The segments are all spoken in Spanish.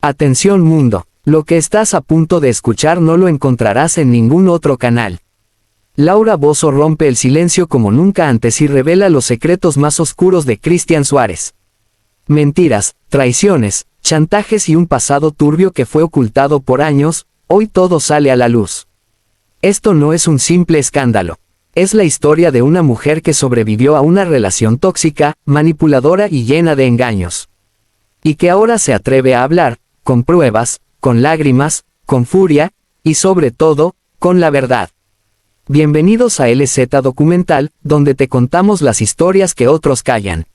Atención mundo, lo que estás a punto de escuchar no lo encontrarás en ningún otro canal. Laura Bozzo rompe el silencio como nunca antes y revela los secretos más oscuros de Cristian Suárez. Mentiras, traiciones, chantajes y un pasado turbio que fue ocultado por años, hoy todo sale a la luz. Esto no es un simple escándalo. Es la historia de una mujer que sobrevivió a una relación tóxica, manipuladora y llena de engaños. Y que ahora se atreve a hablar, con pruebas, con lágrimas, con furia, y sobre todo, con la verdad. Bienvenidos a LZ Documental, donde te contamos las historias que otros callan.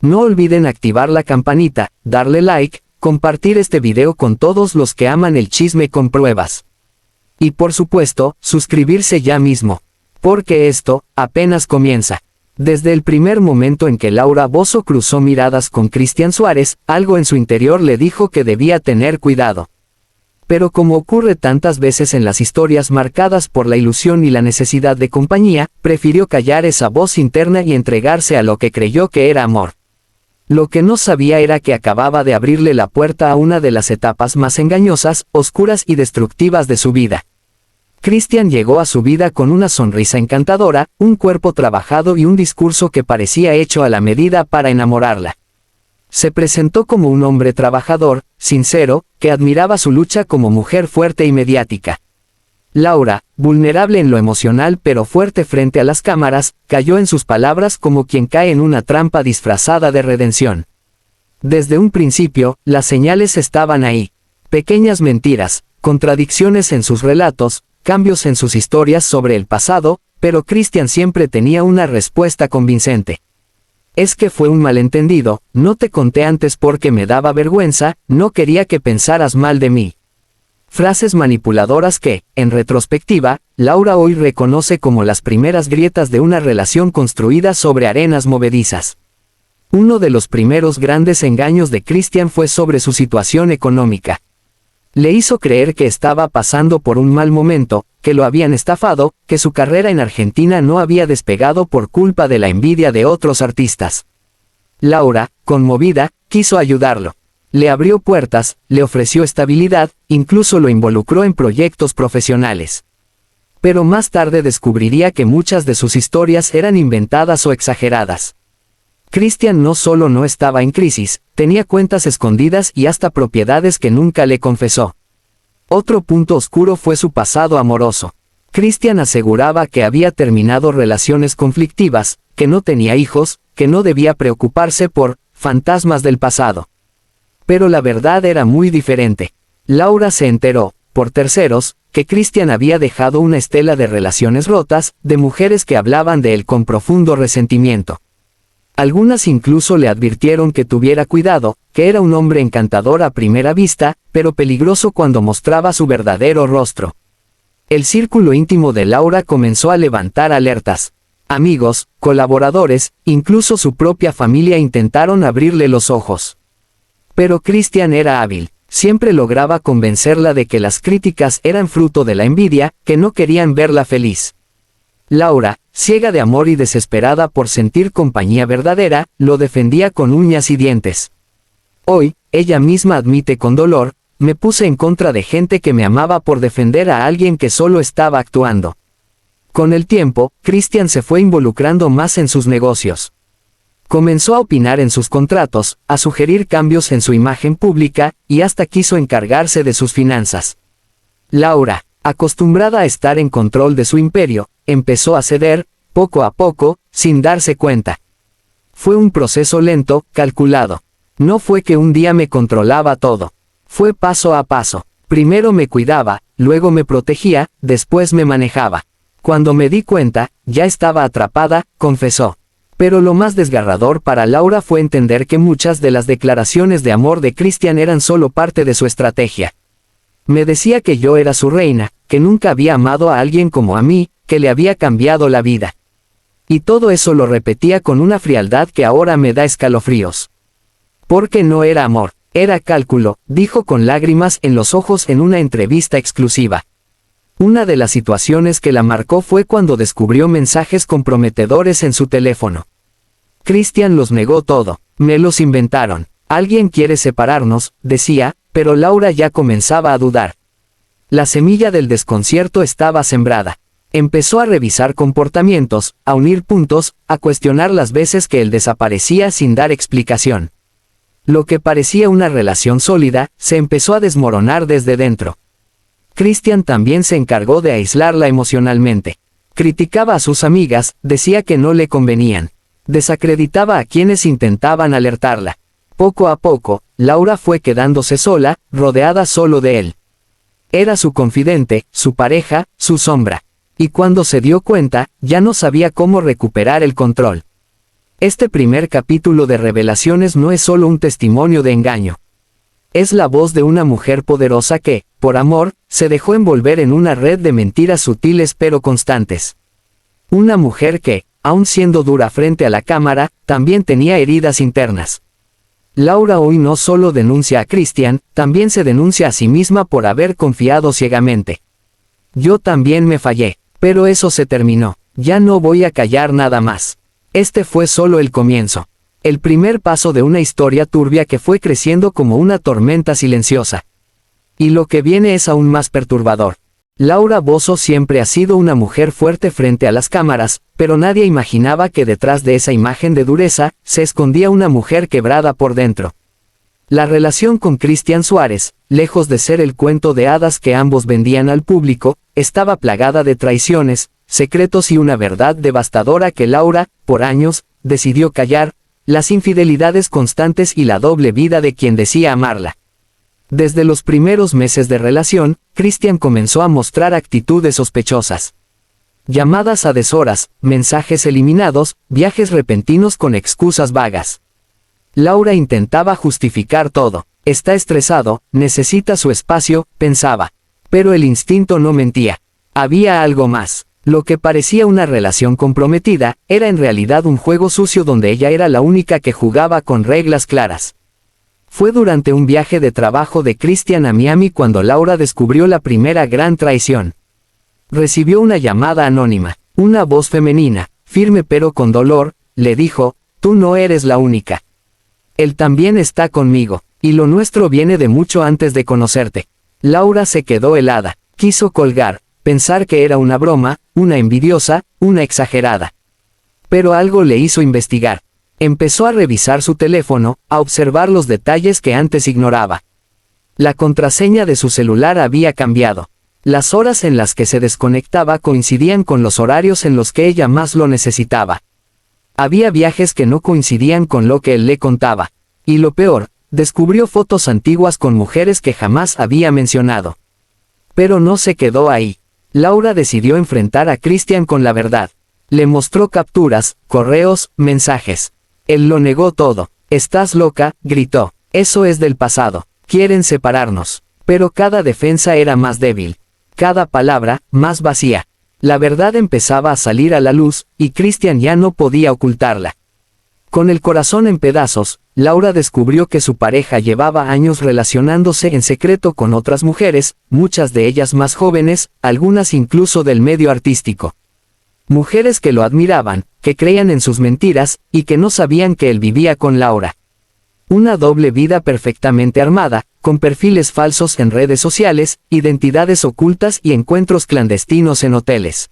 No olviden activar la campanita, darle like, compartir este video con todos los que aman el chisme con pruebas. Y por supuesto, suscribirse ya mismo. Porque esto, apenas comienza. Desde el primer momento en que Laura Bozzo cruzó miradas con Cristian Suárez, algo en su interior le dijo que debía tener cuidado. Pero como ocurre tantas veces en las historias marcadas por la ilusión y la necesidad de compañía, prefirió callar esa voz interna y entregarse a lo que creyó que era amor. Lo que no sabía era que acababa de abrirle la puerta a una de las etapas más engañosas, oscuras y destructivas de su vida. Cristian llegó a su vida con una sonrisa encantadora, un cuerpo trabajado y un discurso que parecía hecho a la medida para enamorarla. Se presentó como un hombre trabajador, sincero, que admiraba su lucha como mujer fuerte y mediática. Laura, vulnerable en lo emocional pero fuerte frente a las cámaras, cayó en sus palabras como quien cae en una trampa disfrazada de redención. Desde un principio, las señales estaban ahí. Pequeñas mentiras, contradicciones en sus relatos, cambios en sus historias sobre el pasado, pero Cristian siempre tenía una respuesta convincente. Es que fue un malentendido, no te conté antes porque me daba vergüenza, no quería que pensaras mal de mí. Frases manipuladoras que, en retrospectiva, Laura hoy reconoce como las primeras grietas de una relación construida sobre arenas movedizas. Uno de los primeros grandes engaños de Cristian fue sobre su situación económica. Le hizo creer que estaba pasando por un mal momento, que lo habían estafado, que su carrera en Argentina no había despegado por culpa de la envidia de otros artistas. Laura, conmovida, quiso ayudarlo. Le abrió puertas, le ofreció estabilidad, incluso lo involucró en proyectos profesionales. Pero más tarde descubriría que muchas de sus historias eran inventadas o exageradas. Cristian no solo no estaba en crisis, tenía cuentas escondidas y hasta propiedades que nunca le confesó. Otro punto oscuro fue su pasado amoroso. Cristian aseguraba que había terminado relaciones conflictivas, que no tenía hijos, que no debía preocuparse por fantasmas del pasado. Pero la verdad era muy diferente. Laura se enteró, por terceros, que Cristian había dejado una estela de relaciones rotas, de mujeres que hablaban de él con profundo resentimiento. Algunas incluso le advirtieron que tuviera cuidado, que era un hombre encantador a primera vista, pero peligroso cuando mostraba su verdadero rostro. El círculo íntimo de Laura comenzó a levantar alertas. Amigos, colaboradores, incluso su propia familia intentaron abrirle los ojos. Pero Cristian era hábil, siempre lograba convencerla de que las críticas eran fruto de la envidia, que no querían verla feliz. Laura, ciega de amor y desesperada por sentir compañía verdadera, lo defendía con uñas y dientes. Hoy, ella misma admite con dolor, me puse en contra de gente que me amaba por defender a alguien que solo estaba actuando. Con el tiempo, Cristian se fue involucrando más en sus negocios. Comenzó a opinar en sus contratos, a sugerir cambios en su imagen pública, y hasta quiso encargarse de sus finanzas. Laura, acostumbrada a estar en control de su imperio, empezó a ceder, poco a poco, sin darse cuenta. Fue un proceso lento, calculado. No fue que un día me controlaba todo. Fue paso a paso. Primero me cuidaba, luego me protegía, después me manejaba. Cuando me di cuenta, ya estaba atrapada, confesó. Pero lo más desgarrador para Laura fue entender que muchas de las declaraciones de amor de Cristian eran solo parte de su estrategia. Me decía que yo era su reina, que nunca había amado a alguien como a mí, que le había cambiado la vida. Y todo eso lo repetía con una frialdad que ahora me da escalofríos. Porque no era amor, era cálculo, dijo con lágrimas en los ojos en una entrevista exclusiva. Una de las situaciones que la marcó fue cuando descubrió mensajes comprometedores en su teléfono. Cristian los negó todo, me los inventaron. Alguien quiere separarnos, decía, pero Laura ya comenzaba a dudar. La semilla del desconcierto estaba sembrada. Empezó a revisar comportamientos, a unir puntos, a cuestionar las veces que él desaparecía sin dar explicación. Lo que parecía una relación sólida, se empezó a desmoronar desde dentro. Christian también se encargó de aislarla emocionalmente. Criticaba a sus amigas, decía que no le convenían. Desacreditaba a quienes intentaban alertarla. Poco a poco, Laura fue quedándose sola, rodeada solo de él. Era su confidente, su pareja, su sombra. Y cuando se dio cuenta, ya no sabía cómo recuperar el control. Este primer capítulo de Revelaciones no es solo un testimonio de engaño. Es la voz de una mujer poderosa que, por amor, se dejó envolver en una red de mentiras sutiles pero constantes. Una mujer que, aun siendo dura frente a la cámara, también tenía heridas internas. Laura hoy no solo denuncia a Christian, también se denuncia a sí misma por haber confiado ciegamente. Yo también me fallé, pero eso se terminó. Ya no voy a callar nada más. Este fue solo el comienzo. El primer paso de una historia turbia que fue creciendo como una tormenta silenciosa. Y lo que viene es aún más perturbador. Laura Bozzo siempre ha sido una mujer fuerte frente a las cámaras, pero nadie imaginaba que detrás de esa imagen de dureza, se escondía una mujer quebrada por dentro. La relación con Christian Suárez, lejos de ser el cuento de hadas que ambos vendían al público, estaba plagada de traiciones, secretos y una verdad devastadora que Laura, por años, decidió callar, las infidelidades constantes y la doble vida de quien decía amarla. Desde los primeros meses de relación, Christian comenzó a mostrar actitudes sospechosas. Llamadas a deshoras, mensajes eliminados, viajes repentinos con excusas vagas. Laura intentaba justificar todo. Está estresado, necesita su espacio, pensaba. Pero el instinto no mentía. Había algo más. Lo que parecía una relación comprometida, era en realidad un juego sucio donde ella era la única que jugaba con reglas claras. Fue durante un viaje de trabajo de Christian a Miami cuando Laura descubrió la primera gran traición. Recibió una llamada anónima. Una voz femenina, firme pero con dolor, le dijo, «Tú no eres la única. Él también está conmigo, y lo nuestro viene de mucho antes de conocerte». Laura se quedó helada. Quiso colgar, pensar que era una broma, una envidiosa, una exagerada. Pero algo le hizo investigar. Empezó a revisar su teléfono, a observar los detalles que antes ignoraba. La contraseña de su celular había cambiado. Las horas en las que se desconectaba coincidían con los horarios en los que ella más lo necesitaba. Había viajes que no coincidían con lo que él le contaba. Y lo peor, descubrió fotos antiguas con mujeres que jamás había mencionado. Pero no se quedó ahí. Laura decidió enfrentar a Christian con la verdad. Le mostró capturas, correos, mensajes. Él lo negó todo. «Estás loca», gritó. «Eso es del pasado. Quieren separarnos». Pero cada defensa era más débil. Cada palabra, más vacía. La verdad empezaba a salir a la luz, y Christian ya no podía ocultarla. Con el corazón en pedazos, Laura descubrió que su pareja llevaba años relacionándose en secreto con otras mujeres, muchas de ellas más jóvenes, algunas incluso del medio artístico. Mujeres que lo admiraban, que creían en sus mentiras, y que no sabían que él vivía con Laura. Una doble vida perfectamente armada, con perfiles falsos en redes sociales, identidades ocultas y encuentros clandestinos en hoteles.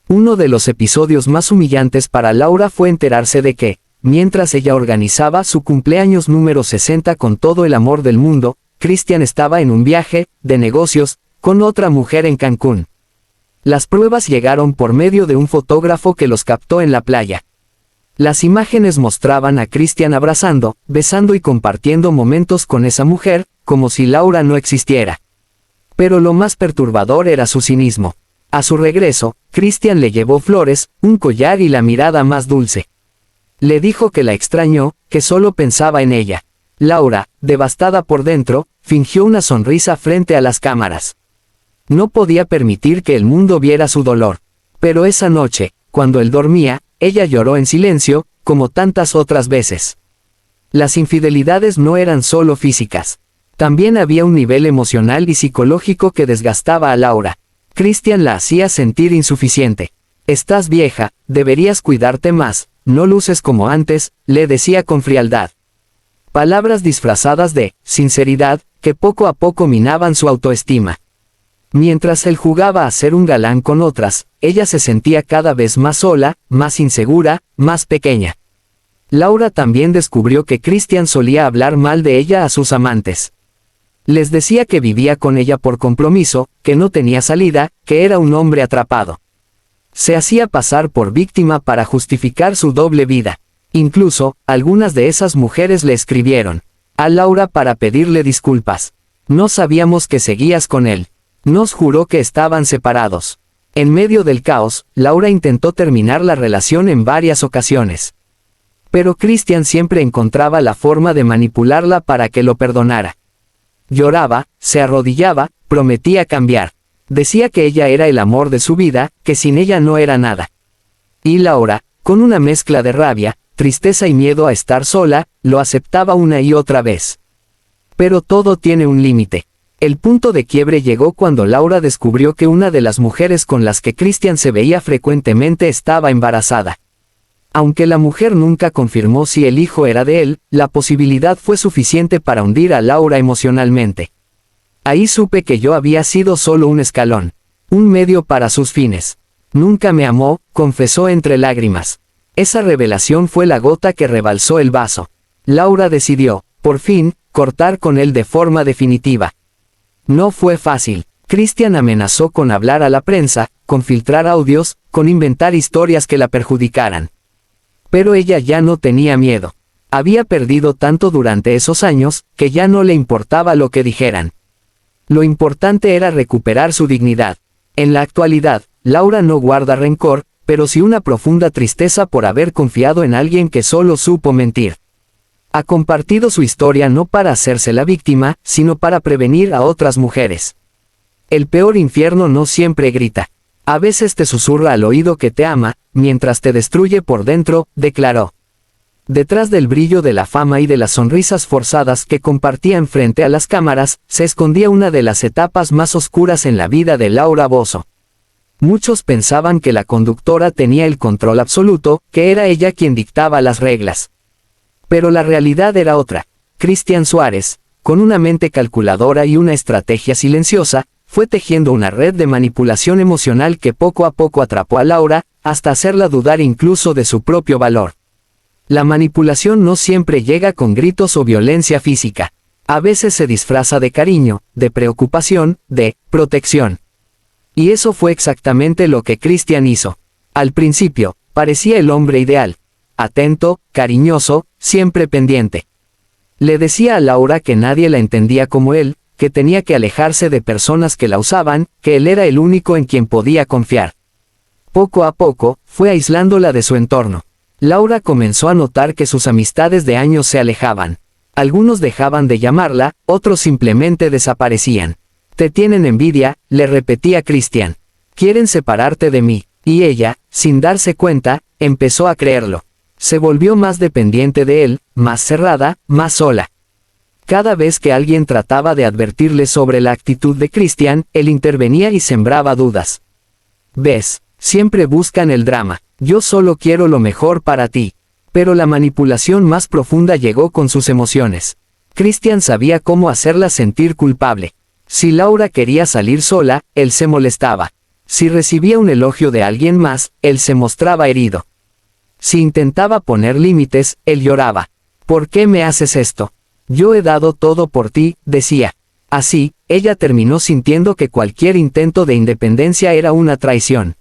Uno de los episodios más humillantes para Laura fue enterarse de que, mientras ella organizaba su cumpleaños número 60 con todo el amor del mundo, Christian estaba en un viaje, de negocios, con otra mujer en Cancún. Las pruebas llegaron por medio de un fotógrafo que los captó en la playa. Las imágenes mostraban a Christian abrazando, besando y compartiendo momentos con esa mujer, como si Laura no existiera. Pero lo más perturbador era su cinismo. A su regreso, Christian le llevó flores, un collar y la mirada más dulce. Le dijo que la extrañó, que solo pensaba en ella. Laura, devastada por dentro, fingió una sonrisa frente a las cámaras. No podía permitir que el mundo viera su dolor. Pero esa noche, cuando él dormía, ella lloró en silencio, como tantas otras veces. Las infidelidades no eran solo físicas. También había un nivel emocional y psicológico que desgastaba a Laura. Christian la hacía sentir insuficiente. «Estás vieja, deberías cuidarte más, no luces como antes», le decía con frialdad. Palabras disfrazadas de sinceridad, que poco a poco minaban su autoestima. Mientras él jugaba a ser un galán con otras, ella se sentía cada vez más sola, más insegura, más pequeña. Laura también descubrió que Christian solía hablar mal de ella a sus amantes. Les decía que vivía con ella por compromiso, que no tenía salida, que era un hombre atrapado. Se hacía pasar por víctima para justificar su doble vida. Incluso, algunas de esas mujeres le escribieron a Laura para pedirle disculpas. No sabíamos que seguías con él. Nos juró que estaban separados. En medio del caos, Laura intentó terminar la relación en varias ocasiones. Pero Christian siempre encontraba la forma de manipularla para que lo perdonara. Lloraba, se arrodillaba, prometía cambiar. Decía que ella era el amor de su vida, que sin ella no era nada. Y Laura, con una mezcla de rabia, tristeza y miedo a estar sola, lo aceptaba una y otra vez. Pero todo tiene un límite. El punto de quiebre llegó cuando Laura descubrió que una de las mujeres con las que Christian se veía frecuentemente estaba embarazada. Aunque la mujer nunca confirmó si el hijo era de él, la posibilidad fue suficiente para hundir a Laura emocionalmente. Ahí supe que yo había sido solo un escalón, un medio para sus fines. Nunca me amó, confesó entre lágrimas. Esa revelación fue la gota que rebalsó el vaso. Laura decidió, por fin, cortar con él de forma definitiva. No fue fácil. Christian amenazó con hablar a la prensa, con filtrar audios, con inventar historias que la perjudicaran. Pero ella ya no tenía miedo. Había perdido tanto durante esos años, que ya no le importaba lo que dijeran. Lo importante era recuperar su dignidad. En la actualidad, Laura no guarda rencor, pero sí una profunda tristeza por haber confiado en alguien que solo supo mentir. Ha compartido su historia no para hacerse la víctima, sino para prevenir a otras mujeres. El peor infierno no siempre grita. A veces te susurra al oído que te ama, mientras te destruye por dentro, declaró. Detrás del brillo de la fama y de las sonrisas forzadas que compartían frente a las cámaras, se escondía una de las etapas más oscuras en la vida de Laura Bozzo. Muchos pensaban que la conductora tenía el control absoluto, que era ella quien dictaba las reglas. Pero la realidad era otra. Christian Suárez, con una mente calculadora y una estrategia silenciosa, fue tejiendo una red de manipulación emocional que poco a poco atrapó a Laura, hasta hacerla dudar incluso de su propio valor. La manipulación no siempre llega con gritos o violencia física. A veces se disfraza de cariño, de preocupación, de protección. Y eso fue exactamente lo que Christian hizo. Al principio, parecía el hombre ideal. Atento, cariñoso, siempre pendiente. Le decía a Laura que nadie la entendía como él, que tenía que alejarse de personas que la usaban, que él era el único en quien podía confiar. Poco a poco, fue aislándola de su entorno. Laura comenzó a notar que sus amistades de años se alejaban. Algunos dejaban de llamarla, otros simplemente desaparecían. Te tienen envidia, le repetía Christian. Quieren separarte de mí. Y ella, sin darse cuenta, empezó a creerlo. Se volvió más dependiente de él, más cerrada, más sola. Cada vez que alguien trataba de advertirle sobre la actitud de Christian, él intervenía y sembraba dudas. ¿Ves? Siempre buscan el drama. Yo solo quiero lo mejor para ti. Pero la manipulación más profunda llegó con sus emociones. Christian sabía cómo hacerla sentir culpable. Si Laura quería salir sola, él se molestaba. Si recibía un elogio de alguien más, él se mostraba herido. Si intentaba poner límites, él lloraba. ¿Por qué me haces esto? Yo he dado todo por ti, decía. Así, ella terminó sintiendo que cualquier intento de independencia era una traición.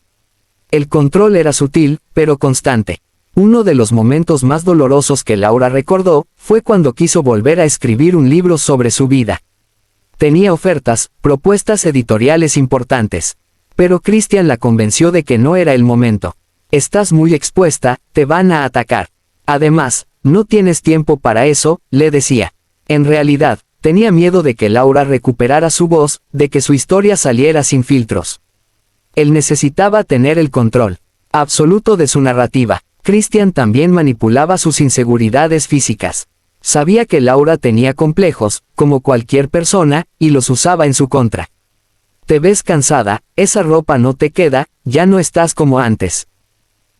El control era sutil, pero constante. Uno de los momentos más dolorosos que Laura recordó, fue cuando quiso volver a escribir un libro sobre su vida. Tenía ofertas, propuestas editoriales importantes. Pero Christian la convenció de que no era el momento. Estás muy expuesta, te van a atacar. Además, no tienes tiempo para eso, le decía. En realidad, tenía miedo de que Laura recuperara su voz, de que su historia saliera sin filtros. Él necesitaba tener el control absoluto de su narrativa. Christian también manipulaba sus inseguridades físicas. Sabía que Laura tenía complejos, como cualquier persona, y los usaba en su contra. Te ves cansada, esa ropa no te queda, ya no estás como antes.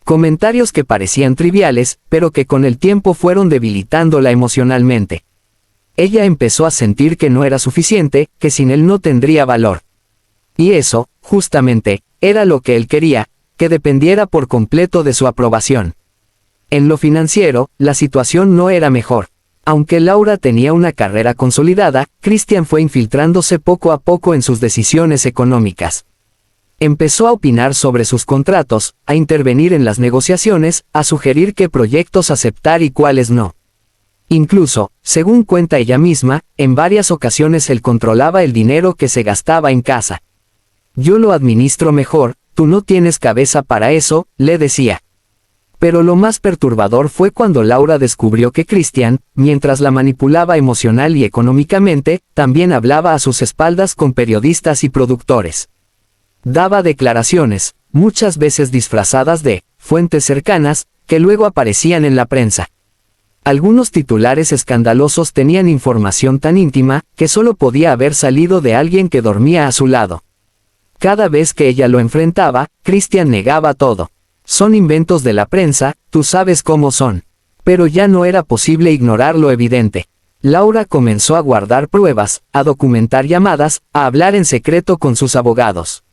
Comentarios que parecían triviales, pero que con el tiempo fueron debilitándola emocionalmente. Ella empezó a sentir que no era suficiente, que sin él no tendría valor. Y eso, justamente, era lo que él quería, que dependiera por completo de su aprobación. En lo financiero, la situación no era mejor. Aunque Laura tenía una carrera consolidada, Christian fue infiltrándose poco a poco en sus decisiones económicas. Empezó a opinar sobre sus contratos, a intervenir en las negociaciones, a sugerir qué proyectos aceptar y cuáles no. Incluso, según cuenta ella misma, en varias ocasiones él controlaba el dinero que se gastaba en casa. Yo lo administro mejor, tú no tienes cabeza para eso, le decía. Pero lo más perturbador fue cuando Laura descubrió que Christian, mientras la manipulaba emocional y económicamente, también hablaba a sus espaldas con periodistas y productores. Daba declaraciones, muchas veces disfrazadas de fuentes cercanas, que luego aparecían en la prensa. Algunos titulares escandalosos tenían información tan íntima, que solo podía haber salido de alguien que dormía a su lado. Cada vez que ella lo enfrentaba, Christian negaba todo. Son inventos de la prensa, tú sabes cómo son. Pero ya no era posible ignorar lo evidente. Laura comenzó a guardar pruebas, a documentar llamadas, a hablar en secreto con sus abogados.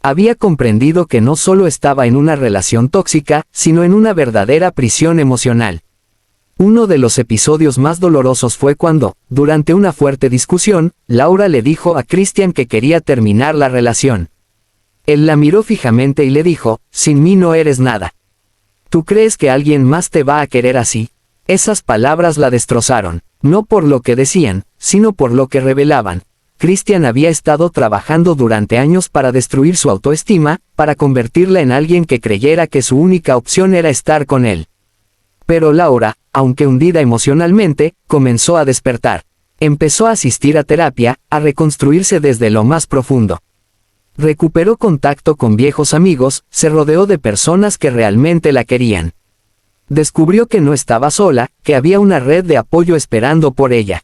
Había comprendido que no solo estaba en una relación tóxica, sino en una verdadera prisión emocional. Uno de los episodios más dolorosos fue cuando, durante una fuerte discusión, Laura le dijo a Christian que quería terminar la relación. Él la miró fijamente y le dijo, sin mí no eres nada. ¿Tú crees que alguien más te va a querer así? Esas palabras la destrozaron, no por lo que decían, sino por lo que revelaban. Christian había estado trabajando durante años para destruir su autoestima, para convertirla en alguien que creyera que su única opción era estar con él. Pero Laura, aunque hundida emocionalmente, comenzó a despertar. Empezó a asistir a terapia, a reconstruirse desde lo más profundo. Recuperó contacto con viejos amigos, se rodeó de personas que realmente la querían. Descubrió que no estaba sola, que había una red de apoyo esperando por ella.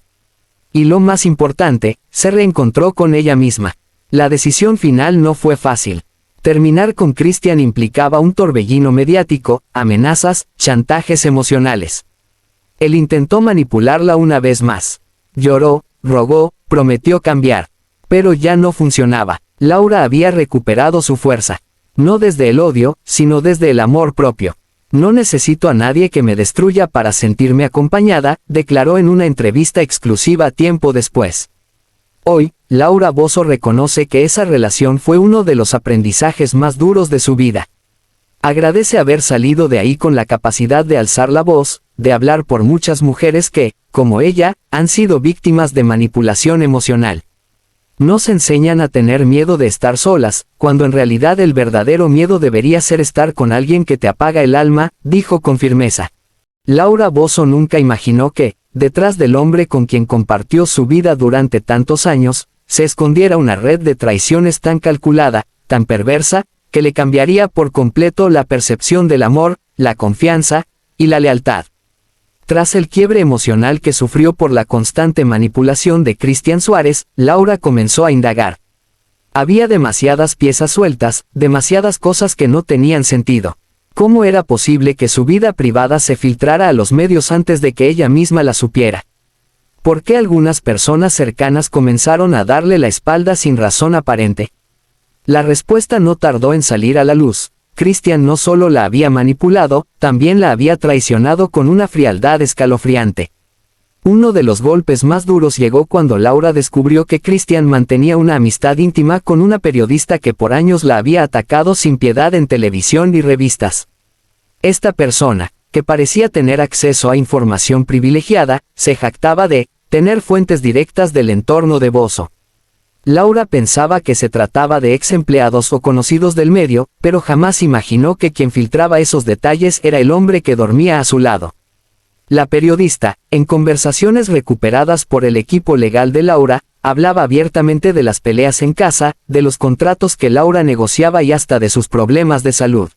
Y lo más importante, se reencontró con ella misma. La decisión final no fue fácil. Terminar con Christian implicaba un torbellino mediático, amenazas, chantajes emocionales. Él intentó manipularla una vez más. Lloró, rogó, prometió cambiar. Pero ya no funcionaba. Laura había recuperado su fuerza. No desde el odio, sino desde el amor propio. No necesito a nadie que me destruya para sentirme acompañada, declaró en una entrevista exclusiva tiempo después. Hoy, Laura Bozzo reconoce que esa relación fue uno de los aprendizajes más duros de su vida. Agradece haber salido de ahí con la capacidad de alzar la voz, de hablar por muchas mujeres que, como ella, han sido víctimas de manipulación emocional. Nos enseñan a tener miedo de estar solas, cuando en realidad el verdadero miedo debería ser estar con alguien que te apaga el alma, dijo con firmeza. Laura Bozzo nunca imaginó que, detrás del hombre con quien compartió su vida durante tantos años, se escondiera una red de traiciones tan calculada, tan perversa, que le cambiaría por completo la percepción del amor, la confianza y la lealtad. Tras el quiebre emocional que sufrió por la constante manipulación de Christian Suárez, Laura comenzó a indagar. Había demasiadas piezas sueltas, demasiadas cosas que no tenían sentido. ¿Cómo era posible que su vida privada se filtrara a los medios antes de que ella misma la supiera? ¿Por qué algunas personas cercanas comenzaron a darle la espalda sin razón aparente? La respuesta no tardó en salir a la luz. Christian no solo la había manipulado, también la había traicionado con una frialdad escalofriante. Uno de los golpes más duros llegó cuando Laura descubrió que Christian mantenía una amistad íntima con una periodista que por años la había atacado sin piedad en televisión y revistas. Esta persona, que parecía tener acceso a información privilegiada, se jactaba de tener fuentes directas del entorno de Bozzo. Laura pensaba que se trataba de ex empleados o conocidos del medio, pero jamás imaginó que quien filtraba esos detalles era el hombre que dormía a su lado. La periodista, en conversaciones recuperadas por el equipo legal de Laura, hablaba abiertamente de las peleas en casa, de los contratos que Laura negociaba y hasta de sus problemas de salud.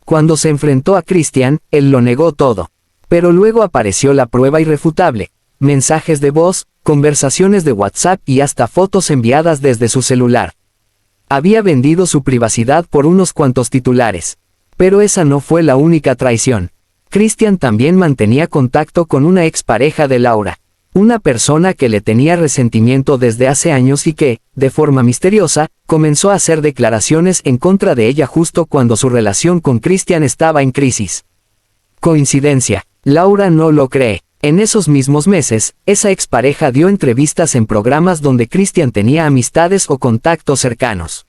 Cuando se enfrentó a Christian, él lo negó todo. Pero luego apareció la prueba irrefutable: mensajes de voz, conversaciones de WhatsApp y hasta fotos enviadas desde su celular. Había vendido su privacidad por unos cuantos titulares. Pero esa no fue la única traición. Christian también mantenía contacto con una expareja de Laura. Una persona que le tenía resentimiento desde hace años y que, de forma misteriosa, comenzó a hacer declaraciones en contra de ella justo cuando su relación con Christian estaba en crisis. ¿Coincidencia? Laura no lo cree. En esos mismos meses, esa expareja dio entrevistas en programas donde Christian tenía amistades o contactos cercanos.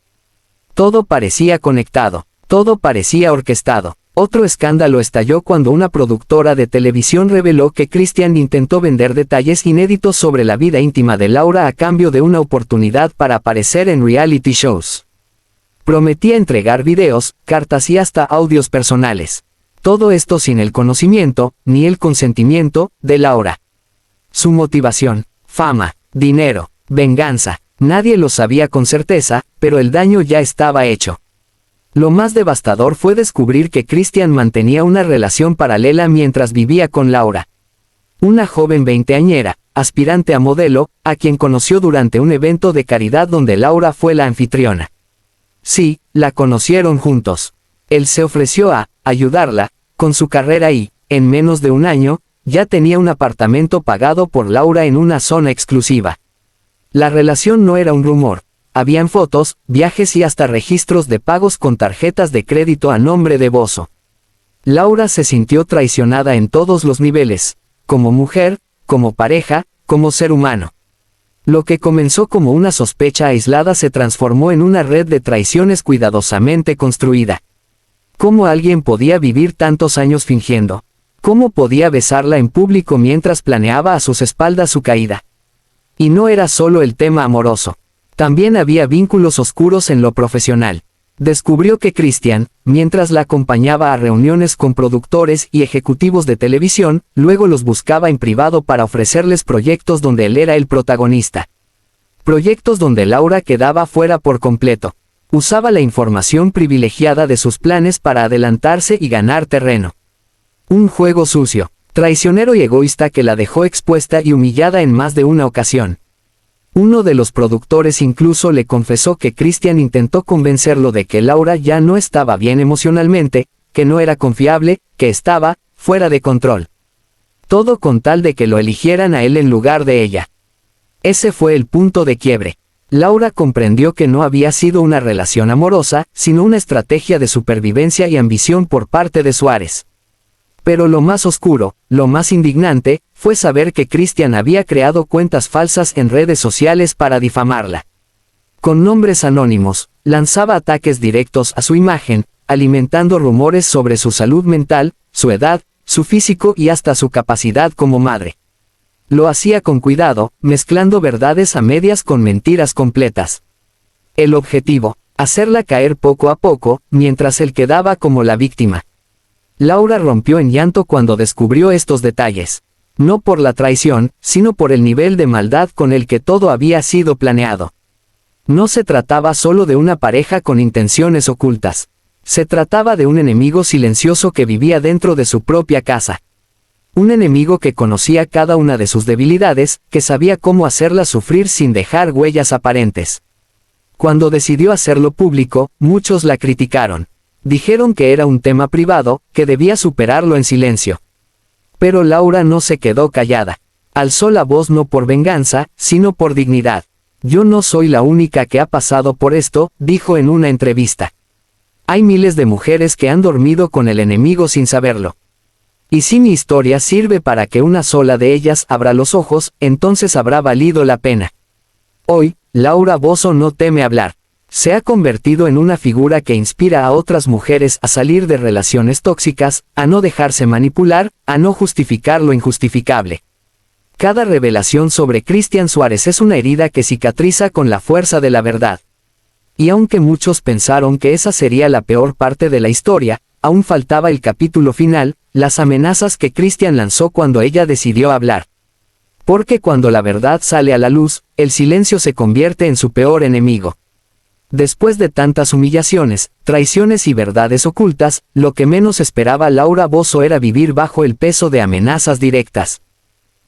Todo parecía conectado, todo parecía orquestado. Otro escándalo estalló cuando una productora de televisión reveló que Christian intentó vender detalles inéditos sobre la vida íntima de Laura a cambio de una oportunidad para aparecer en reality shows. Prometía entregar videos, cartas y hasta audios personales. Todo esto sin el conocimiento, ni el consentimiento, de Laura. Su motivación: fama, dinero, venganza. Nadie lo sabía con certeza, pero el daño ya estaba hecho. Lo más devastador fue descubrir que Christian mantenía una relación paralela mientras vivía con Laura. Una joven veinteañera, aspirante a modelo, a quien conoció durante un evento de caridad donde Laura fue la anfitriona. Sí, la conocieron juntos. Él se ofreció a ayudarla con su carrera y, en menos de un año, ya tenía un apartamento pagado por Laura en una zona exclusiva. La relación no era un rumor. Habían fotos, viajes y hasta registros de pagos con tarjetas de crédito a nombre de Bozzo. Laura se sintió traicionada en todos los niveles, como mujer, como pareja, como ser humano. Lo que comenzó como una sospecha aislada se transformó en una red de traiciones cuidadosamente construida. ¿Cómo alguien podía vivir tantos años fingiendo? ¿Cómo podía besarla en público mientras planeaba a sus espaldas su caída? Y no era solo el tema amoroso. También había vínculos oscuros en lo profesional. Descubrió que Christian, mientras la acompañaba a reuniones con productores y ejecutivos de televisión, luego los buscaba en privado para ofrecerles proyectos donde él era el protagonista. Proyectos donde Laura quedaba fuera por completo. Usaba la información privilegiada de sus planes para adelantarse y ganar terreno. Un juego sucio, traicionero y egoísta que la dejó expuesta y humillada en más de una ocasión. Uno de los productores incluso le confesó que Christian intentó convencerlo de que Laura ya no estaba bien emocionalmente, que no era confiable, que estaba fuera de control. Todo con tal de que lo eligieran a él en lugar de ella. Ese fue el punto de quiebre. Laura comprendió que no había sido una relación amorosa, sino una estrategia de supervivencia y ambición por parte de Suárez. Pero lo más oscuro, lo más indignante, fue saber que Christian había creado cuentas falsas en redes sociales para difamarla. Con nombres anónimos, lanzaba ataques directos a su imagen, alimentando rumores sobre su salud mental, su edad, su físico y hasta su capacidad como madre. Lo hacía con cuidado, mezclando verdades a medias con mentiras completas. El objetivo: hacerla caer poco a poco, mientras él quedaba como la víctima. Laura rompió en llanto cuando descubrió estos detalles. No por la traición, sino por el nivel de maldad con el que todo había sido planeado. No se trataba solo de una pareja con intenciones ocultas. Se trataba de un enemigo silencioso que vivía dentro de su propia casa. Un enemigo que conocía cada una de sus debilidades, que sabía cómo hacerla sufrir sin dejar huellas aparentes. Cuando decidió hacerlo público, muchos la criticaron. Dijeron que era un tema privado, que debía superarlo en silencio. Pero Laura no se quedó callada. Alzó la voz no por venganza, sino por dignidad. Yo no soy la única que ha pasado por esto, dijo en una entrevista. Hay miles de mujeres que han dormido con el enemigo sin saberlo. Y si mi historia sirve para que una sola de ellas abra los ojos, entonces habrá valido la pena. Hoy, Laura Bozzo no teme hablar. Se ha convertido en una figura que inspira a otras mujeres a salir de relaciones tóxicas, a no dejarse manipular, a no justificar lo injustificable. Cada revelación sobre Christian Suárez es una herida que cicatriza con la fuerza de la verdad. Y aunque muchos pensaron que esa sería la peor parte de la historia, aún faltaba el capítulo final, las amenazas que Christian lanzó cuando ella decidió hablar. Porque cuando la verdad sale a la luz, el silencio se convierte en su peor enemigo. Después de tantas humillaciones, traiciones y verdades ocultas, lo que menos esperaba Laura Bozzo era vivir bajo el peso de amenazas directas.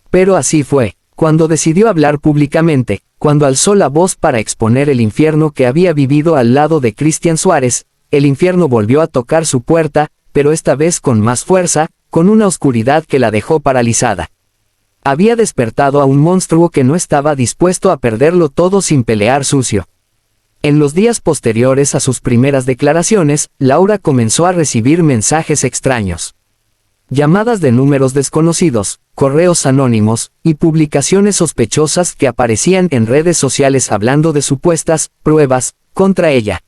Pero así fue. Cuando decidió hablar públicamente, cuando alzó la voz para exponer el infierno que había vivido al lado de Christian Suárez, el infierno volvió a tocar su puerta, pero esta vez con más fuerza, con una oscuridad que la dejó paralizada. Había despertado a un monstruo que no estaba dispuesto a perderlo todo sin pelear sucio. En los días posteriores a sus primeras declaraciones, Laura comenzó a recibir mensajes extraños. Llamadas de números desconocidos, correos anónimos, y publicaciones sospechosas que aparecían en redes sociales hablando de supuestas pruebas contra ella.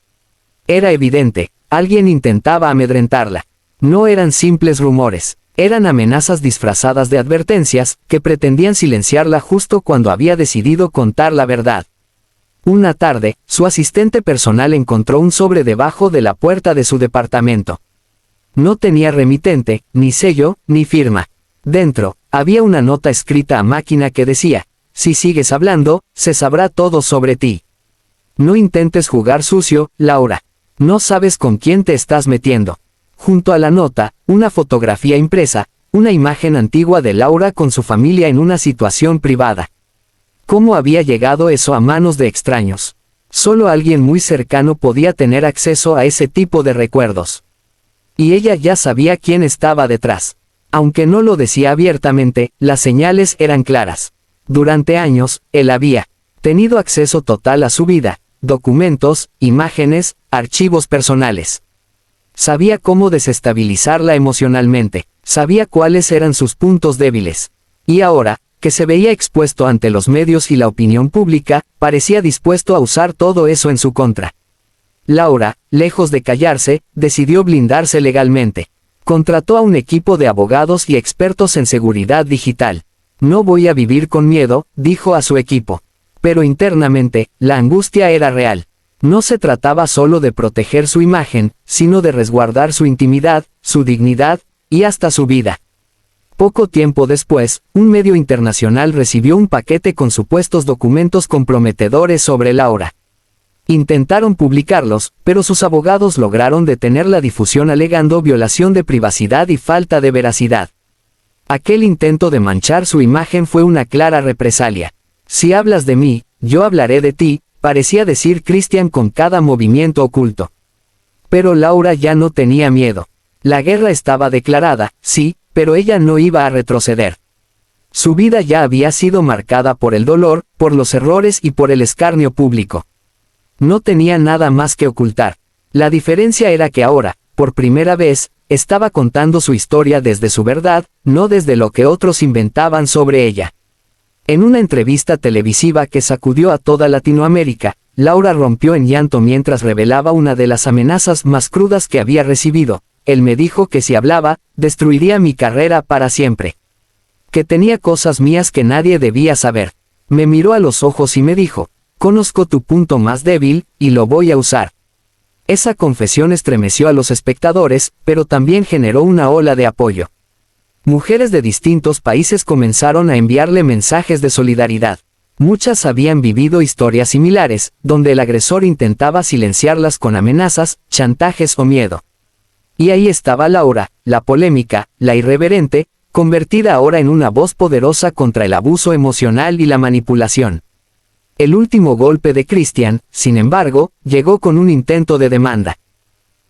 Era evidente, alguien intentaba amedrentarla. No eran simples rumores, eran amenazas disfrazadas de advertencias que pretendían silenciarla justo cuando había decidido contar la verdad. Una tarde, su asistente personal encontró un sobre debajo de la puerta de su departamento. No tenía remitente, ni sello, ni firma. Dentro, había una nota escrita a máquina que decía: si sigues hablando, se sabrá todo sobre ti. No intentes jugar sucio, Laura. No sabes con quién te estás metiendo. Junto a la nota, una fotografía impresa, una imagen antigua de Laura con su familia en una situación privada. ¿Cómo había llegado eso a manos de extraños? Solo alguien muy cercano podía tener acceso a ese tipo de recuerdos. Y ella ya sabía quién estaba detrás. Aunque no lo decía abiertamente, las señales eran claras. Durante años, él había tenido acceso total a su vida, documentos, imágenes, archivos personales. Sabía cómo desestabilizarla emocionalmente, sabía cuáles eran sus puntos débiles. Y ahora, que se veía expuesto ante los medios y la opinión pública, parecía dispuesto a usar todo eso en su contra. Laura, lejos de callarse, decidió blindarse legalmente. Contrató a un equipo de abogados y expertos en seguridad digital. No voy a vivir con miedo, dijo a su equipo. Pero internamente, la angustia era real. No se trataba solo de proteger su imagen, sino de resguardar su intimidad, su dignidad, y hasta su vida. Poco tiempo después, un medio internacional recibió un paquete con supuestos documentos comprometedores sobre Laura. Intentaron publicarlos, pero sus abogados lograron detener la difusión alegando violación de privacidad y falta de veracidad. Aquel intento de manchar su imagen fue una clara represalia. Si hablas de mí, yo hablaré de ti, parecía decir Christian con cada movimiento oculto. Pero Laura ya no tenía miedo. La guerra estaba declarada, sí, pero ella no iba a retroceder. Su vida ya había sido marcada por el dolor, por los errores y por el escarnio público. No tenía nada más que ocultar. La diferencia era que ahora, por primera vez, estaba contando su historia desde su verdad, no desde lo que otros inventaban sobre ella. En una entrevista televisiva que sacudió a toda Latinoamérica, Laura rompió en llanto mientras revelaba una de las amenazas más crudas que había recibido. Él me dijo que si hablaba, destruiría mi carrera para siempre. Que tenía cosas mías que nadie debía saber. Me miró a los ojos y me dijo: conozco tu punto más débil, y lo voy a usar. Esa confesión estremeció a los espectadores, pero también generó una ola de apoyo. Mujeres de distintos países comenzaron a enviarle mensajes de solidaridad. Muchas habían vivido historias similares, donde el agresor intentaba silenciarlas con amenazas, chantajes o miedo. Y ahí estaba Laura, la polémica, la irreverente, convertida ahora en una voz poderosa contra el abuso emocional y la manipulación. El último golpe de Christian, sin embargo, llegó con un intento de demanda.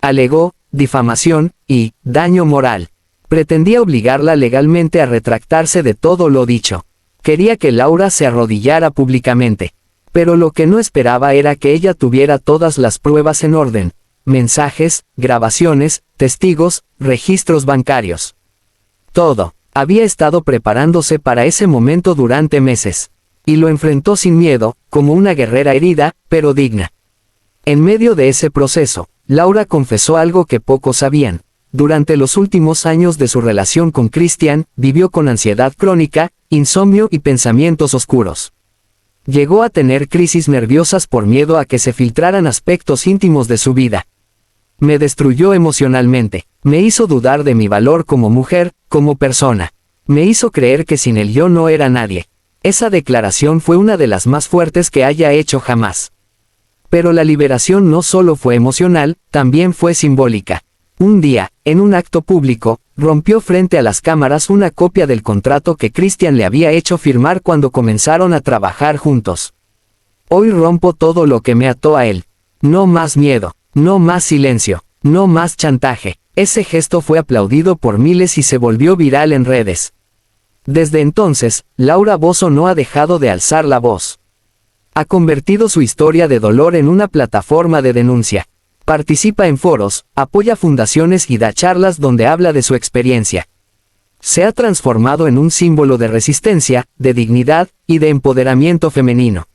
Alegó difamación y daño moral. Pretendía obligarla legalmente a retractarse de todo lo dicho. Quería que Laura se arrodillara públicamente. Pero lo que no esperaba era que ella tuviera todas las pruebas en orden: mensajes, grabaciones, testigos, registros bancarios. Todo. Había estado preparándose para ese momento durante meses. Y lo enfrentó sin miedo, como una guerrera herida, pero digna. En medio de ese proceso, Laura confesó algo que pocos sabían. Durante los últimos años de su relación con Christian, vivió con ansiedad crónica, insomnio y pensamientos oscuros. Llegó a tener crisis nerviosas por miedo a que se filtraran aspectos íntimos de su vida. Me destruyó emocionalmente, me hizo dudar de mi valor como mujer, como persona. Me hizo creer que sin él yo no era nadie. Esa declaración fue una de las más fuertes que haya hecho jamás. Pero la liberación no solo fue emocional, también fue simbólica. Un día, en un acto público, rompió frente a las cámaras una copia del contrato que Christian le había hecho firmar cuando comenzaron a trabajar juntos. Hoy rompo todo lo que me ató a él. No más miedo, no más silencio, no más chantaje. Ese gesto fue aplaudido por miles y se volvió viral en redes. Desde entonces, Laura Bozzo no ha dejado de alzar la voz. Ha convertido su historia de dolor en una plataforma de denuncia. Participa en foros, apoya fundaciones y da charlas donde habla de su experiencia. Se ha transformado en un símbolo de resistencia, de dignidad y de empoderamiento femenino.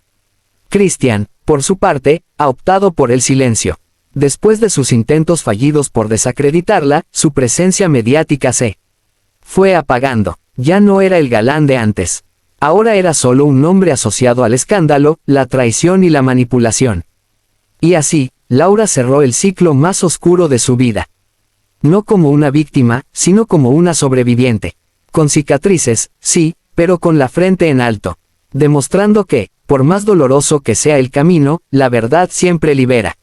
Christian, por su parte, ha optado por el silencio. Después de sus intentos fallidos por desacreditarla, su presencia mediática se fue apagando. Ya no era el galán de antes. Ahora era solo un nombre asociado al escándalo, la traición y la manipulación. Y así, Laura cerró el ciclo más oscuro de su vida. No como una víctima, sino como una sobreviviente. Con cicatrices, sí, pero con la frente en alto. Demostrando que, por más doloroso que sea el camino, la verdad siempre libera.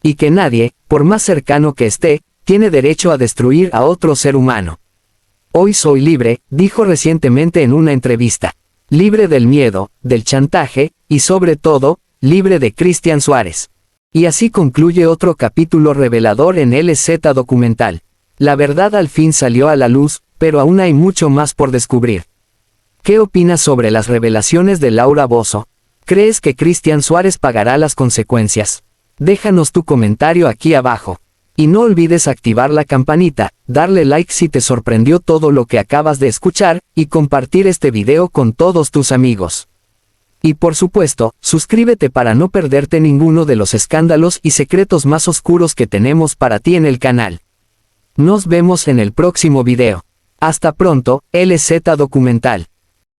Y que nadie, por más cercano que esté, tiene derecho a destruir a otro ser humano. Hoy soy libre, dijo recientemente en una entrevista. Libre del miedo, del chantaje, y sobre todo, libre de Christian Suárez. Y así concluye otro capítulo revelador en LZ Documental. La verdad al fin salió a la luz, pero aún hay mucho más por descubrir. ¿Qué opinas sobre las revelaciones de Laura Bozzo? ¿Crees que Christian Suárez pagará las consecuencias? Déjanos tu comentario aquí abajo. Y no olvides activar la campanita, darle like si te sorprendió todo lo que acabas de escuchar, y compartir este video con todos tus amigos. Y por supuesto, suscríbete para no perderte ninguno de los escándalos y secretos más oscuros que tenemos para ti en el canal. Nos vemos en el próximo video. Hasta pronto, LZ Documental.